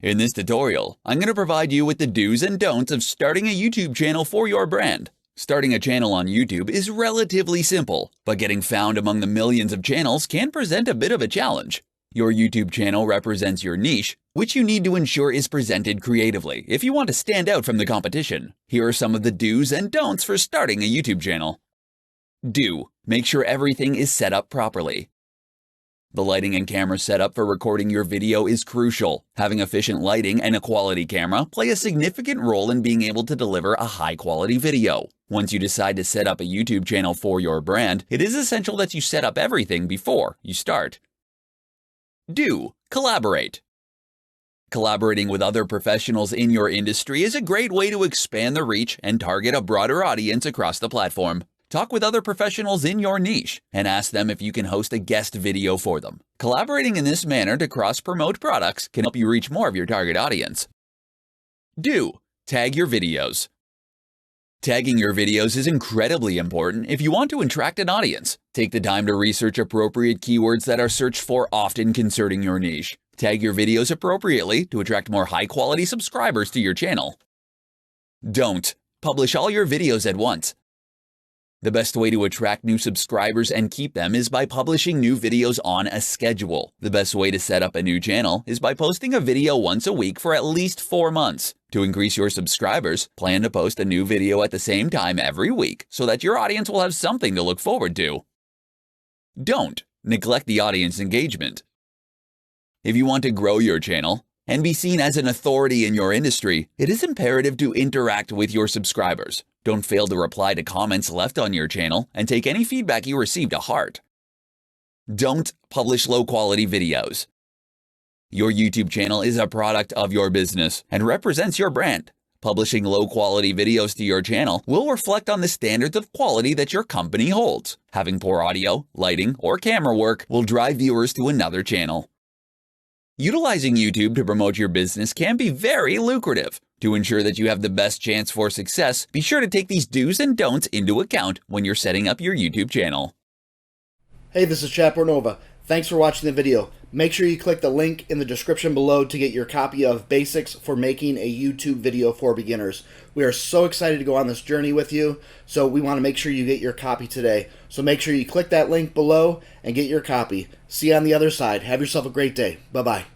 In this tutorial, I'm going to provide you with the do's and don'ts of starting a YouTube channel for your brand. Starting a channel on YouTube is relatively simple, but getting found among the millions of channels can present a bit of a challenge. Your YouTube channel represents your niche, which you need to ensure is presented creatively if you want to stand out from the competition. Here are some of the do's and don'ts for starting a YouTube channel. Do: make sure everything is set up properly. The lighting and camera setup for recording your video is crucial. Having efficient lighting and a quality camera play a significant role in being able to deliver a high-quality video. Once you decide to set up a YouTube channel for your brand, it is essential that you set up everything before you start. Do: collaborate. Collaborating with other professionals in your industry is a great way to expand the reach and target a broader audience across the platform. Talk with other professionals in your niche and ask them if you can host a guest video for them. Collaborating in this manner to cross-promote products can help you reach more of your target audience. Do: tag your videos. Tagging your videos is incredibly important if you want to attract an audience. Take the time to research appropriate keywords that are searched for often concerning your niche. Tag your videos appropriately to attract more high-quality subscribers to your channel. Don't: publish all your videos at once. The best way to attract new subscribers and keep them is by publishing new videos on a schedule. The best way to set up a new channel is by posting a video once a week for at least 4 months. To increase your subscribers, plan to post a new video at the same time every week so that your audience will have something to look forward to. Don't neglect the audience engagement. If you want to grow your channel and be seen as an authority in your industry, it is imperative to interact with your subscribers. Don't fail to reply to comments left on your channel and take any feedback you receive to heart. Don't publish low-quality videos. Your YouTube channel is a product of your business and represents your brand. Publishing low-quality videos to your channel will reflect on the standards of quality that your company holds. Having poor audio, lighting, or camera work will drive viewers to another channel. Utilizing YouTube to promote your business can be very lucrative. To ensure that you have the best chance for success, be sure to take these do's and don'ts into account when you're setting up your YouTube channel. Hey, this is Chapornova. Thanks for watching the video. Make sure you click the link in the description below to get your copy of Basics for Making a YouTube Video for Beginners. We are so excited to go on this journey with you, so we want to make sure you get your copy today. So make sure you click that link below and get your copy. See you on the other side. Have yourself a great day. Bye-bye.